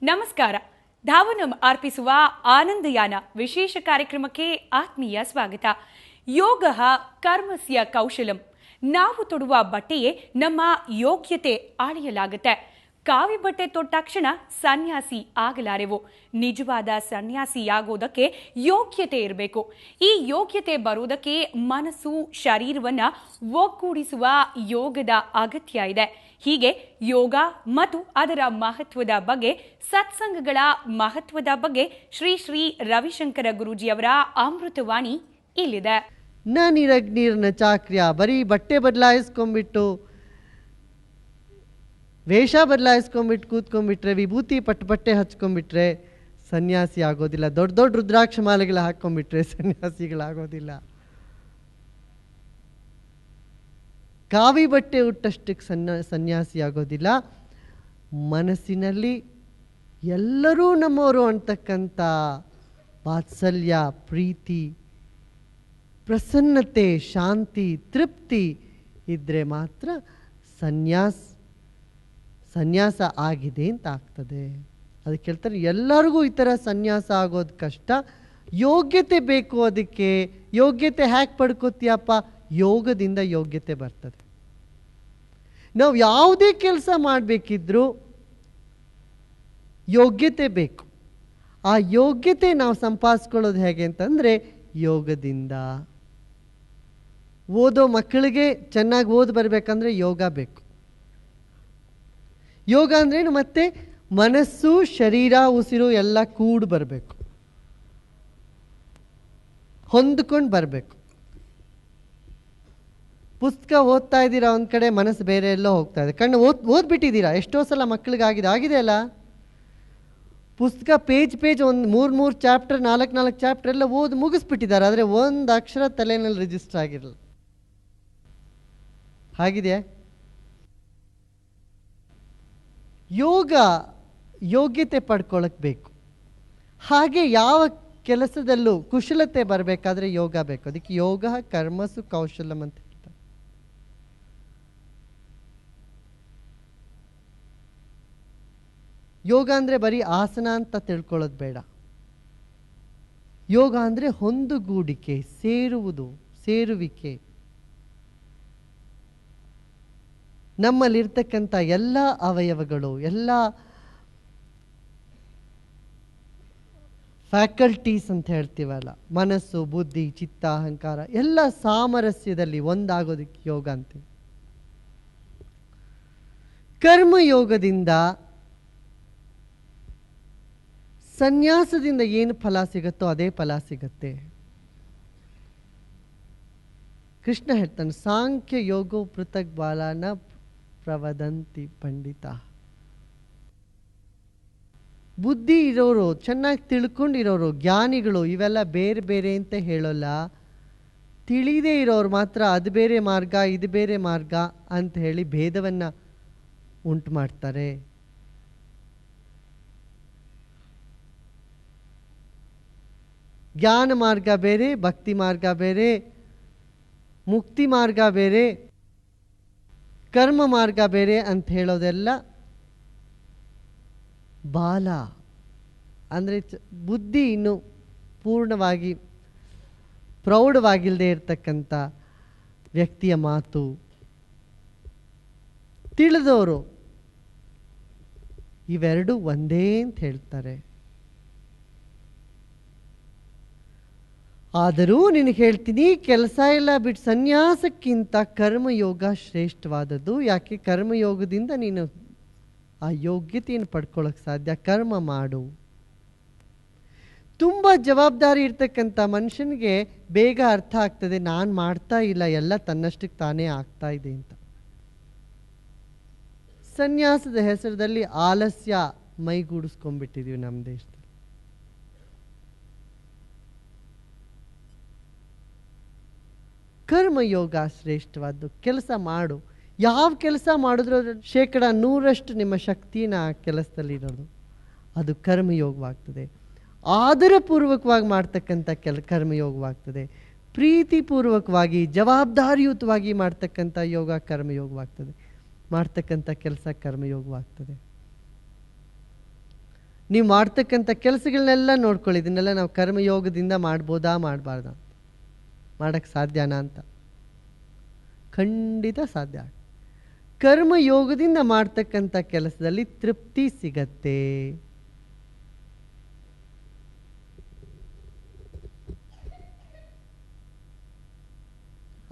ನಮಸ್ಕಾರ. ಧಾವನಂ ಅರ್ಪಿಸುವ ಆನಂದಯಾನ ವಿಶೇಷ ಕಾರ್ಯಕ್ರಮಕ್ಕೆ ಆತ್ಮೀಯ ಸ್ವಾಗತ. ಯೋಗ ಕರ್ಮಸ್ಯ ಕೌಶಲಂ. ನಾವು ತೊಡುವ ಬಟ್ಟೆಯೇ ನಮ್ಮ ಯೋಗ್ಯತೆ ಅಳೆಯಲಾಗುತ್ತೆ. ಕಾವಿ ಬಟ್ಟೆ ತೊಟ್ಟಾಕ್ಷಣ ಸನ್ಯಾಸಿ ಆಗಲಾರೆವು. ನಿಜವಾದ ಸನ್ಯಾಸಿಯಾಗೋದಕ್ಕೆ ಯೋಗ್ಯತೆ ಇರಬೇಕು. ಈ ಯೋಗ್ಯತೆ ಬರುವುದಕ್ಕೆ ಮನಸ್ಸು ಶರೀರವನ್ನ ಒಗ್ಗೂಡಿಸುವ ಯೋಗದ ಅಗತ್ಯ ಇದೆ. ಹೀಗೆ ಯೋಗ ಮತ್ತು ಅದರ ಮಹತ್ವದ ಬಗ್ಗೆ, ಸತ್ಸಂಗಗಳ ಮಹತ್ವದ ಬಗ್ಗೆ ಶ್ರೀ ಶ್ರೀ ರವಿಶಂಕರ ಗುರೂಜಿಯವರ ಅಮೃತವಾಣಿ ಇಲ್ಲಿದೆ. ನೀರಗ್ನೀರ್ನ ಚಾಕ್ರಿಯ ಬರೀ ಬಟ್ಟೆ ಬದಲಾಯಿಸ್ಕೊಂಡ್ಬಿಟ್ಟು, ವೇಷ ಬದಲಾಯಿಸ್ಕೊಂಡ್ಬಿಟ್ಟು ಕೂತ್ಕೊಂಡ್ಬಿಟ್ರೆ, ವಿಭೂತಿ ಪಟ್ಟೆ ಹಚ್ಕೊಂಡ್ಬಿಟ್ರೆ ಸನ್ಯಾಸಿ ಆಗೋದಿಲ್ಲ. ದೊಡ್ಡ ದೊಡ್ಡ ರುದ್ರಾಕ್ಷ ಮಾಲೆಗಳ ಹಾಕೊಂಡ್ಬಿಟ್ರೆ ಸನ್ಯಾಸಿಗಳಾಗೋದಿಲ್ಲ. ಕಾವಿ ಬಟ್ಟೆ ಉಟ್ಟಷ್ಟಕ್ಕೆ ಸನ್ಯಾಸಿ ಆಗೋದಿಲ್ಲ. ಮನಸ್ಸಿನಲ್ಲಿ ಎಲ್ಲರೂ ನಮ್ಮವರು ಅಂತಕ್ಕಂಥ ವಾತ್ಸಲ್ಯ, ಪ್ರೀತಿ, ಪ್ರಸನ್ನತೆ, ಶಾಂತಿ, ತೃಪ್ತಿ ಇದ್ದರೆ ಮಾತ್ರ ಸನ್ಯಾಸ ಆಗಿದೆ ಅಂತ ಆಗ್ತದೆ. ಅದಕ್ಕೆ ಹೇಳ್ತಾರೆ ಎಲ್ಲರಿಗೂ ಈ ಥರ ಸನ್ಯಾಸ ಆಗೋದು ಕಷ್ಟ, ಯೋಗ್ಯತೆ ಬೇಕು. ಅದಕ್ಕೆ ಯೋಗ್ಯತೆ ಹ್ಯಾಕ್ ಪಡ್ಕೋತೀಯಪ್ಪ? ಯೋಗದಿಂದ ಯೋಗ್ಯತೆ ಬರ್ತದೆ. ನಾವು ಯಾವುದೇ ಕೆಲಸ ಮಾಡಬೇಕಿದ್ರೂ ಯೋಗ್ಯತೆ ಬೇಕು. ಆ ಯೋಗ್ಯತೆ ನಾವು ಸಂಪಾದಿಸ್ಕೊಳ್ಳೋದು ಹೇಗೆ ಅಂತಂದರೆ ಯೋಗದಿಂದ. ಓದೋ ಮಕ್ಕಳಿಗೆ ಚೆನ್ನಾಗಿ ಓದಿ ಬರಬೇಕಂದ್ರೆ ಯೋಗ ಬೇಕು. ಯೋಗ ಅಂದ್ರೇನು? ಮತ್ತೆ ಮನಸ್ಸು, ಶರೀರ, ಉಸಿರು ಎಲ್ಲ ಕೂಡಿ ಬರಬೇಕು, ಹೊಂದ್ಕೊಂಡು ಬರಬೇಕು. ಪುಸ್ತಕ ಓದ್ತಾ ಇದ್ದೀರಾ ಒಂದು ಕಡೆ, ಮನಸ್ಸು ಬೇರೆ ಎಲ್ಲೋ ಹೋಗ್ತಾ ಇದೆ. ಕಣ್ಣು ಓದ್ಬಿಟ್ಟಿದ್ದೀರಾ. ಎಷ್ಟೋ ಸಲ ಮಕ್ಕಳಿಗೆ ಆಗಿದೆ ಅಲ್ಲ, ಪುಸ್ತಕ ಪೇಜ್ ಒಂದು 3 ಚಾಪ್ಟರ್, 4 ಚಾಪ್ಟರ್ ಎಲ್ಲ ಓದಿ ಮುಗಿಸ್ಬಿಟ್ಟಿದ್ದಾರೆ. ಆದರೆ ಒಂದು ಅಕ್ಷರ ತಲೆಯಲ್ಲಿ ರಿಜಿಸ್ಟರ್ ಆಗಿರಲ್ಲ. ಹಾಗಿದೆ. ಯೋಗ್ಯತೆ ಪಡ್ಕೊಳ್ಳೋಕೆ ಬೇಕು. ಹಾಗೆ ಯಾವ ಕೆಲಸದಲ್ಲೂ ಕುಶಲತೆ ಬರಬೇಕಾದ್ರೆ ಯೋಗ ಬೇಕು. ಅದಕ್ಕೆ ಯೋಗ ಕರ್ಮಸು ಕೌಶಲಂ ಅಂತ ಹೇಳ್ತಾರೆ. ಯೋಗ ಅಂದರೆ ಬರೀ ಆಸನ ಅಂತ ತಿಳ್ಕೊಳ್ಳೋದು ಬೇಡ. ಯೋಗ ಅಂದರೆ ಹೊಂದುಗೂಡಿಕೆ, ಸೇರುವಿಕೆ. ನಮ್ಮಲ್ಲಿರ್ತಕ್ಕಂಥ ಎಲ್ಲ ಅವಯವಗಳು, ಎಲ್ಲ ಫ್ಯಾಕಲ್ಟೀಸ್ ಅಂತ ಹೇಳ್ತೀವಲ್ಲ, ಮನಸ್ಸು, ಬುದ್ಧಿ, ಚಿತ್ತ, ಅಹಂಕಾರ ಎಲ್ಲ ಸಾಮರಸ್ಯದಲ್ಲಿ ಒಂದಾಗೋದಕ್ಕೆ ಯೋಗ ಅಂತೀವಿ. ಕರ್ಮಯೋಗದಿಂದ, ಸನ್ಯಾಸದಿಂದ ಏನು ಫಲ ಸಿಗುತ್ತೋ ಅದೇ ಫಲ ಸಿಗತ್ತೆ. ಕೃಷ್ಣ ಹೇಳ್ತಾನೆ, ಸಾಂಖ್ಯ ಯೋಗೋ ಪೃಥಕ್ ಬಾಲನ ಪ್ರವದಂತಿ ಪಂಡಿತ. ಬುದ್ಧಿ ಇರೋರು, ಚೆನ್ನಾಗಿ ತಿಳ್ಕೊಂಡಿರೋರು, ಜ್ಞಾನಿಗಳು ಇವೆಲ್ಲ ಬೇರೆ ಬೇರೆ ಅಂತ ಹೇಳೋಲ್ಲ. ತಿಳಿದೇ ಇರೋರು ಮಾತ್ರ ಅದು ಬೇರೆ ಮಾರ್ಗ, ಇದು ಬೇರೆ ಮಾರ್ಗ ಅಂತ ಹೇಳಿ ಭೇದವನ್ನು ಉಂಟು ಮಾಡ್ತಾರೆ. ಜ್ಞಾನ ಮಾರ್ಗ ಬೇರೆ, ಭಕ್ತಿ ಮಾರ್ಗ ಬೇರೆ, ಮುಕ್ತಿ ಮಾರ್ಗ ಬೇರೆ, ಕರ್ಮ ಮಾರ್ಗ ಬೇರೆ ಅಂತ ಹೇಳೋದೆಲ್ಲ ಬಾಲ. ಅಂದರೆ ಬುದ್ಧಿ ಇನ್ನು ಪೂರ್ಣವಾಗಿ ಪ್ರೌಢವಾಗಿಲ್ಲದೆ ಇರತಕ್ಕಂಥ ವ್ಯಕ್ತಿಯ ಮಾತು. ತಿಳಿದವರು ಇವೆರಡು ಒಂದೇ ಅಂತ ಹೇಳ್ತಾರೆ. ಆದರೂ ನಿನಗೆ ಹೇಳ್ತೀನಿ, ಕೆಲಸ ಎಲ್ಲ ಬಿಟ್ಟು ಸನ್ಯಾಸಕ್ಕಿಂತ ಕರ್ಮಯೋಗ ಶ್ರೇಷ್ಠವಾದದ್ದು. ಯಾಕೆ? ಕರ್ಮಯೋಗದಿಂದ ನೀನು ಆ ಯೋಗ್ಯತೆಯನ್ನು ಪಡ್ಕೊಳ್ಳೋಕೆ ಸಾಧ್ಯ. ಕರ್ಮ ಮಾಡು. ತುಂಬ ಜವಾಬ್ದಾರಿ ಇರ್ತಕ್ಕಂಥ ಮನುಷ್ಯನಿಗೆ ಬೇಗ ಅರ್ಥ ಆಗ್ತದೆ, ನಾನು ಮಾಡ್ತಾ ಇಲ್ಲ, ಎಲ್ಲ ತನ್ನಷ್ಟಕ್ಕೆ ತಾನೇ ಆಗ್ತಾ ಇದೆ ಅಂತ. ಸನ್ಯಾಸದ ಹೆಸರದಲ್ಲಿ ಆಲಸ್ಯ ಮೈಗೂಡಿಸ್ಕೊಂಡ್ಬಿಟ್ಟಿದೀವಿ ನಮ್ಮ ದೇಶದಲ್ಲಿ. ಕರ್ಮಯೋಗ ಶ್ರೇಷ್ಠವಾದ್ದು. ಕೆಲಸ ಮಾಡು. ಯಾವ ಕೆಲಸ ಮಾಡಿದ್ರೂ 100% ನಿಮ್ಮ ಶಕ್ತಿನ ಆ ಕೆಲಸದಲ್ಲಿ ಇರೋದು, ಅದು ಕರ್ಮಯೋಗವಾಗ್ತದೆ. ಆದರಪೂರ್ವಕವಾಗಿ ಮಾಡ್ತಕ್ಕಂಥ ಕರ್ಮಯೋಗವಾಗ್ತದೆ. ಪ್ರೀತಿಪೂರ್ವಕವಾಗಿ ಜವಾಬ್ದಾರಿಯುತವಾಗಿ ಮಾಡ್ತಕ್ಕಂಥ ಯೋಗ ಕರ್ಮಯೋಗವಾಗ್ತದೆ. ಮಾಡ್ತಕ್ಕಂಥ ಕೆಲಸ ಕರ್ಮಯೋಗವಾಗ್ತದೆ. ನೀವು ಮಾಡ್ತಕ್ಕಂಥ ಕೆಲಸಗಳನ್ನೆಲ್ಲ ನೋಡ್ಕೊಳ್ಳಿ, ಇದನ್ನೆಲ್ಲ ನಾವು ಕರ್ಮಯೋಗದಿಂದ ಮಾಡ್ಬೋದಾ ಮಾಡಬಾರ್ದ, ಮಾಡೋಕ್ಕೆ ಸಾಧ್ಯನಾ ಅಂತ. ಖಂಡಿತ ಸಾಧ್ಯ. ಕರ್ಮಯೋಗದಿಂದ ಮಾಡ್ತಕ್ಕಂಥ ಕೆಲಸದಲ್ಲಿ ತೃಪ್ತಿ ಸಿಗತ್ತೆ.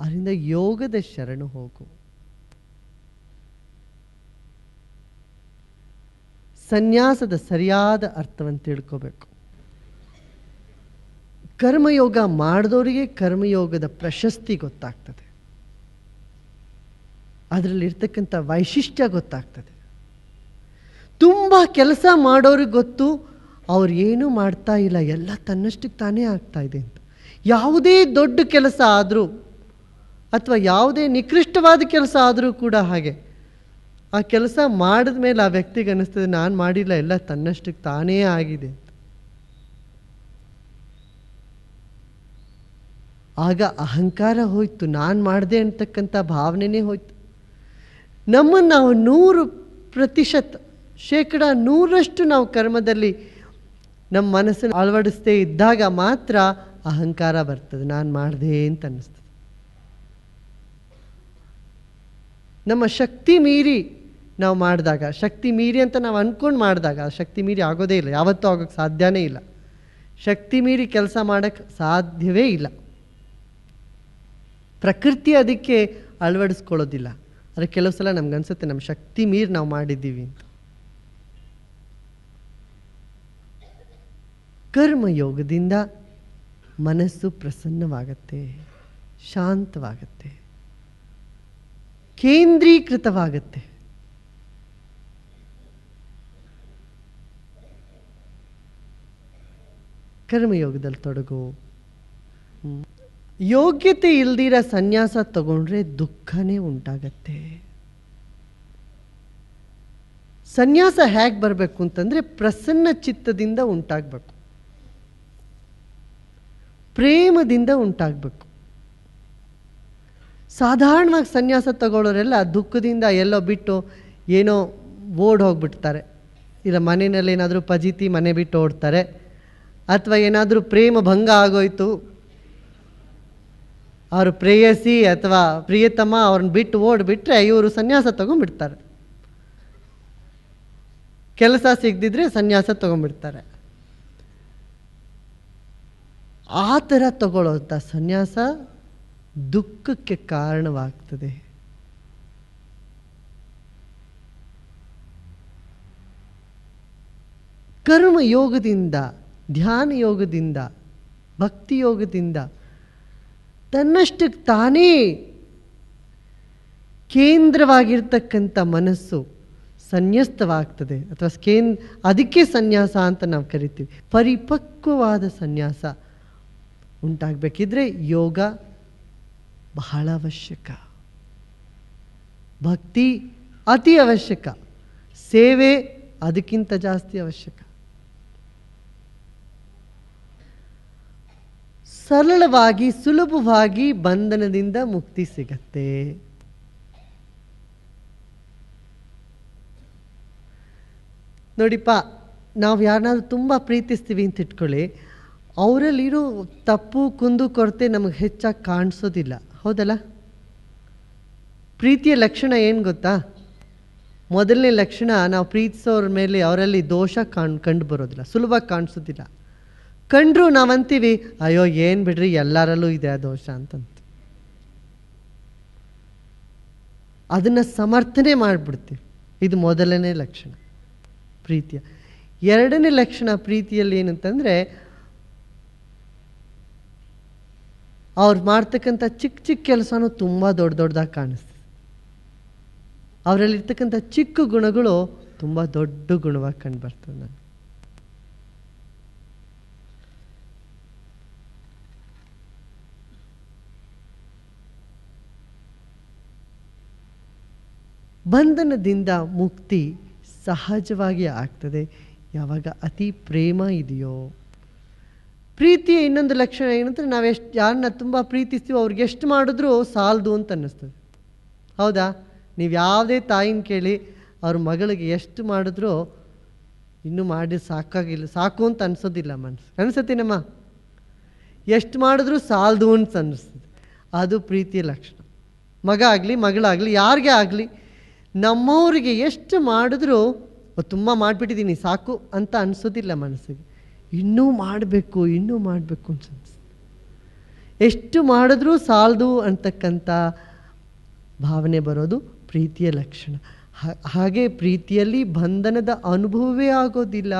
ಅದರಿಂದ ಯೋಗದ ಶರಣು ಹೋಗು. ಸನ್ಯಾಸದ ಸರಿಯಾದ ಅರ್ಥವನ್ನು ತಿಳ್ಕೋಬೇಕು. ಕರ್ಮಯೋಗ ಮಾಡಿದವರಿಗೆ ಕರ್ಮಯೋಗದ ಪ್ರಶಸ್ತಿ ಗೊತ್ತಾಗ್ತದೆ, ಅದರಲ್ಲಿರ್ತಕ್ಕಂಥ ವೈಶಿಷ್ಟ್ಯ ಗೊತ್ತಾಗ್ತದೆ. ತುಂಬ ಕೆಲಸ ಮಾಡೋರಿಗೆ ಗೊತ್ತು ಅವ್ರು ಏನೂ ಮಾಡ್ತಾ ಇಲ್ಲ, ಎಲ್ಲ ತನ್ನಷ್ಟಕ್ಕೆ ತಾನೇ ಆಗ್ತಾ ಇದೆ ಅಂತ. ಯಾವುದೇ ದೊಡ್ಡ ಕೆಲಸ ಆದರೂ ಅಥವಾ ಯಾವುದೇ ನಿಕೃಷ್ಟವಾದ ಕೆಲಸ ಆದರೂ ಕೂಡ ಹಾಗೆ, ಆ ಕೆಲಸ ಮಾಡಿದ ಮೇಲೆ ಆ ವ್ಯಕ್ತಿಗೆ ಅನ್ನಿಸ್ತದೆ ನಾನು ಮಾಡಿಲ್ಲ, ಎಲ್ಲ ತನ್ನಷ್ಟಕ್ಕೆ ತಾನೇ ಆಗಿದೆ ಅಂತ. ಆಗ ಅಹಂಕಾರ ಹೋಯ್ತು, ನಾನು ಮಾಡಿದೆ ಅಂತಕ್ಕಂಥ ಭಾವನೆನೇ ಹೋಯ್ತು. ನಮ್ಮನ್ನು ನಾವು 100% 100% ನಾವು ಕರ್ಮದಲ್ಲಿ ನಮ್ಮ ಮನಸ್ಸನ್ನು ಅಳವಡಿಸದೇ ಇದ್ದಾಗ ಮಾತ್ರ ಅಹಂಕಾರ ಬರ್ತದೆ, ನಾನು ಮಾಡಿದೆ ಅಂತ ಅನ್ನಿಸ್ತದೆ. ನಮ್ಮ ಶಕ್ತಿ ಮೀರಿ ನಾವು ಮಾಡಿದಾಗ, ಶಕ್ತಿ ಮೀರಿ ಅಂತ ನಾವು ಅಂದ್ಕೊಂಡು ಮಾಡಿದಾಗ ಶಕ್ತಿ ಮೀರಿ ಆಗೋದೇ ಇಲ್ಲ, ಯಾವತ್ತೂ ಆಗೋಕ್ಕೆ ಸಾಧ್ಯನೇ ಇಲ್ಲ. ಶಕ್ತಿ ಮೀರಿ ಕೆಲಸ ಮಾಡೋಕ್ಕೆ ಸಾಧ್ಯವೇ ಇಲ್ಲ. ಪ್ರಕೃತಿ ಅದಕ್ಕೆ ಅಳವಡಿಸ್ಕೊಳ್ಳೋದಿಲ್ಲ. ಆದರೆ ಕೆಲವು ಸಲ ನಮ್ಗನ್ಸುತ್ತೆ ನಮ್ಮ ಶಕ್ತಿ ಮೀರಿ ನಾವು ಮಾಡಿದ್ದೀವಿ ಅಂತ. ಕರ್ಮಯೋಗದಿಂದ ಮನಸ್ಸು ಪ್ರಸನ್ನವಾಗತ್ತೆ, ಶಾಂತವಾಗತ್ತೆ, ಕೇಂದ್ರೀಕೃತವಾಗತ್ತೆ. ಕರ್ಮಯೋಗದಲ್ಲಿ ತೊಡಗು. ಯೋಗ್ಯತೆ ಇಲ್ದಿರ ಸನ್ಯಾಸ ತಗೊಂಡ್ರೆ ದುಃಖನೇ ಉಂಟಾಗತ್ತೆ. ಸನ್ಯಾಸ ಹೇಗೆ ಬರಬೇಕು ಅಂತಂದರೆ ಪ್ರಸನ್ನ ಚಿತ್ತದಿಂದ ಉಂಟಾಗಬೇಕು, ಪ್ರೇಮದಿಂದ ಉಂಟಾಗಬೇಕು. ಸಾಧಾರಣವಾಗಿ ಸನ್ಯಾಸ ತಗೊಳ್ಳೋರೆಲ್ಲ ದುಃಖದಿಂದ ಎಲ್ಲೋ ಬಿಟ್ಟು ಏನೋ ಓಡ್ ಹೋಗ್ಬಿಡ್ತಾರೆ, ಇಲ್ಲ ಮನೆಯಲ್ಲಿ ಏನಾದರೂ ಪಜಿತಿ ಮನೆ ಬಿಟ್ಟು ಓಡ್ತಾರೆ, ಅಥವಾ ಏನಾದರೂ ಪ್ರೇಮ ಭಂಗ ಆಗೋಯ್ತು, ಅವರು ಪ್ರೇಯಸಿ ಅಥವಾ ಪ್ರಿಯತಮ ಅವ್ರನ್ನ ಬಿಟ್ಟು ಓಡಿಬಿಟ್ರೆ ಇವರು ಸನ್ಯಾಸ ತಗೊಂಡ್ಬಿಡ್ತಾರೆ. ಕೆಲಸ ಸಿಗದಿದ್ರೆ ಸನ್ಯಾಸ ತಗೊಂಡ್ಬಿಡ್ತಾರೆ. ಆ ಥರ ತಗೊಳ್ಳೋಂಥ ಸನ್ಯಾಸ ದುಃಖಕ್ಕೆ ಕಾರಣವಾಗ್ತದೆ. ಕರ್ಮಯೋಗದಿಂದ, ಧ್ಯಾನ ಯೋಗದಿಂದ, ಭಕ್ತಿ ಯೋಗದಿಂದ ತನ್ನಷ್ಟಕ್ಕೆ ತಾನೇ ಕೇಂದ್ರವಾಗಿರ್ತಕ್ಕಂಥ ಮನಸ್ಸು ಸನ್ಯಸ್ತವಾಗ್ತದೆ, ಅಥವಾ ಅದಕ್ಕೆ ಸನ್ಯಾಸ ಅಂತ ನಾವು ಕರಿತೀವಿ. ಪರಿಪಕ್ವವಾದ ಸನ್ಯಾಸ ಉಂಟಾಗಬೇಕಿದ್ರೆ ಯೋಗ ಬಹಳ ಅವಶ್ಯಕ, ಭಕ್ತಿ ಅತಿ ಅವಶ್ಯಕ, ಸೇವೆ ಅದಕ್ಕಿಂತ ಜಾಸ್ತಿ ಅವಶ್ಯಕ. ಸರಳವಾಗಿ ಸುಲಭವಾಗಿ ಬಂಧನದಿಂದ ಮುಕ್ತಿ ಸಿಗತ್ತೆ. ನೋಡಿಪ್ಪ, ನಾವು ಯಾರನ್ನಾದ್ರೂ ತುಂಬ ಪ್ರೀತಿಸ್ತೀವಿ ಅಂತ ಇಟ್ಕೊಳ್ಳಿ, ಅವರಲ್ಲಿರೋ ತಪ್ಪು ಕುಂದು ಕೊರತೆ ನಮಗೆ ಹೆಚ್ಚಾಗಿ ಕಾಣಿಸೋದಿಲ್ಲ, ಹೌದಲ್ಲ? ಪ್ರೀತಿಯ ಲಕ್ಷಣ ಏನು ಗೊತ್ತಾ? ಮೊದಲನೇ ಲಕ್ಷಣ, ನಾವು ಪ್ರೀತಿಸೋರ ಮೇಲೆ ಅವರಲ್ಲಿ ದೋಷ ಕಂಡು ಬರೋದಿಲ್ಲ, ಸುಲಭವಾಗಿ ಕಾಣಿಸೋದಿಲ್ಲ. ಕಂಡ್ರು ನಾವಂತೀವಿ ಅಯ್ಯೋ ಏನು ಬಿಡ್ರಿ ಎಲ್ಲರಲ್ಲೂ ಇದೆ ಆ ದೋಷ ಅಂತಂತ, ಅದನ್ನು ಸಮರ್ಥನೆ ಮಾಡಿಬಿಡ್ತೀವಿ. ಇದು ಮೊದಲನೇ ಲಕ್ಷಣ ಪ್ರೀತಿಯ. ಎರಡನೇ ಲಕ್ಷಣ ಪ್ರೀತಿಯಲ್ಲಿ ಏನಂತಂದರೆ, ಅವ್ರು ಮಾಡ್ತಕ್ಕಂಥ ಚಿಕ್ಕ ಚಿಕ್ಕ ಕೆಲಸನೂ ತುಂಬ ದೊಡ್ಡದಾಗಿ ಕಾಣಿಸ್ತದೆ. ಅವರಲ್ಲಿರ್ತಕ್ಕಂಥ ಚಿಕ್ಕ ಗುಣಗಳು ತುಂಬ ದೊಡ್ಡ ಗುಣವಾಗಿ ಕಂಡು ಬರ್ತದೆ ನನಗೆ. ಬಂಧನದಿಂದ ಮುಕ್ತಿ ಸಹಜವಾಗಿ ಆಗ್ತದೆ ಯಾವಾಗ ಅತಿ ಪ್ರೇಮ ಇದೆಯೋ. ಪ್ರೀತಿಯ ಇನ್ನೊಂದು ಲಕ್ಷಣ ಏನಂದರೆ, ಯಾರನ್ನ ತುಂಬ ಪ್ರೀತಿಸ್ತೀವೋ ಅವ್ರಿಗೆ ಎಷ್ಟು ಮಾಡಿದ್ರೂ ಸಾಲದು ಅಂತ ಅನ್ನಿಸ್ತದೆ, ಹೌದಾ? ನೀವು ಯಾವುದೇ ತಾಯಿನ ಕೇಳಿ ಅವ್ರ ಮಗಳಿಗೆ ಎಷ್ಟು ಮಾಡಿದ್ರೂ ಇನ್ನೂ ಮಾಡಿ ಸಾಕಾಗಿಲ್ಲ, ಸಾಕು ಅಂತ ಅನ್ಸೋದಿಲ್ಲ ಮನಸ್ಸು. ಅನ್ಸತ್ತೇನಮ್ಮ? ಎಷ್ಟು ಮಾಡಿದ್ರೂ ಸಾಲದು ಅಂತ ಅನ್ನಿಸ್ತದೆ. ಅದು ಪ್ರೀತಿಯ ಲಕ್ಷಣ. ಮಗ ಆಗಲಿ ಮಗಳಾಗಲಿ ಯಾರಿಗೇ ಆಗಲಿ, ನಮ್ಮವರಿಗೆ ಎಷ್ಟು ಮಾಡಿದ್ರೂ ತುಂಬ ಮಾಡಿಬಿಟ್ಟಿದ್ದೀನಿ ಸಾಕು ಅಂತ ಅನಿಸೋದಿಲ್ಲ ಮನಸ್ಸಿಗೆ. ಇನ್ನೂ ಮಾಡಬೇಕು ಅಂತ ಅನಿಸ್ತದೆ. ಎಷ್ಟು ಮಾಡಿದ್ರೂ ಸಾಲದು ಅಂತಕ್ಕಂಥ ಭಾವನೆ ಬರೋದು ಪ್ರೀತಿಯ ಲಕ್ಷಣ. ಹಾಗೆ ಪ್ರೀತಿಯಲ್ಲಿ ಬಂಧನದ ಅನುಭವವೇ ಆಗೋದಿಲ್ಲ.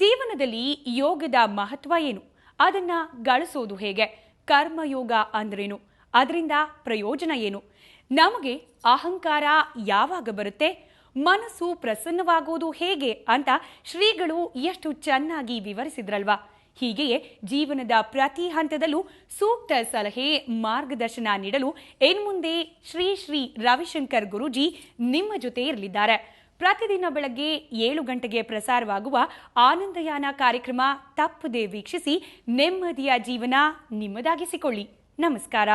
ಜೀವನದಲ್ಲಿ ಯೋಗದ ಮಹತ್ವ ಏನು? ಅದನ್ನ ಗಳಿಸೋದು ಹೇಗೆ? ಕರ್ಮಯೋಗ ಅಂದ್ರೇನು? ಅದರಿಂದ ಪ್ರಯೋಜನ ಏನು? ನಮಗೆ ಅಹಂಕಾರ ಯಾವಾಗ ಬರುತ್ತೆ? ಮನಸ್ಸು ಪ್ರಸನ್ನವಾಗೋದು ಹೇಗೆ ಅಂತ ಶ್ರೀಗಳು ಎಷ್ಟು ಚೆನ್ನಾಗಿ ವಿವರಿಸಿದ್ರಲ್ವಾ? ಹೀಗೆಯೇ ಜೀವನದ ಪ್ರತಿ ಹಂತದಲ್ಲೂ ಸೂಕ್ತ ಸಲಹೆ, ಮಾರ್ಗದರ್ಶನ ನೀಡಲು ಇನ್ಮುಂದೆ ಶ್ರೀ ಶ್ರೀ ರವಿಶಂಕರ್ ಗುರೂಜಿ ನಿಮ್ಮ ಜೊತೆ ಇರಲಿದ್ದಾರೆ. ಪ್ರತಿದಿನ ಬೆಳಗ್ಗೆ 7 ಗಂಟೆಗೆ ಪ್ರಸಾರವಾಗುವ ಆನಂದಯಾನ ಕಾರ್ಯಕ್ರಮ ತಪ್ಪದೆ ವೀಕ್ಷಿಸಿ ನೆಮ್ಮದಿಯ ಜೀವನ ನಿಮ್ಮದಾಗಿಸಿಕೊಳ್ಳಿ. ನಮಸ್ಕಾರ.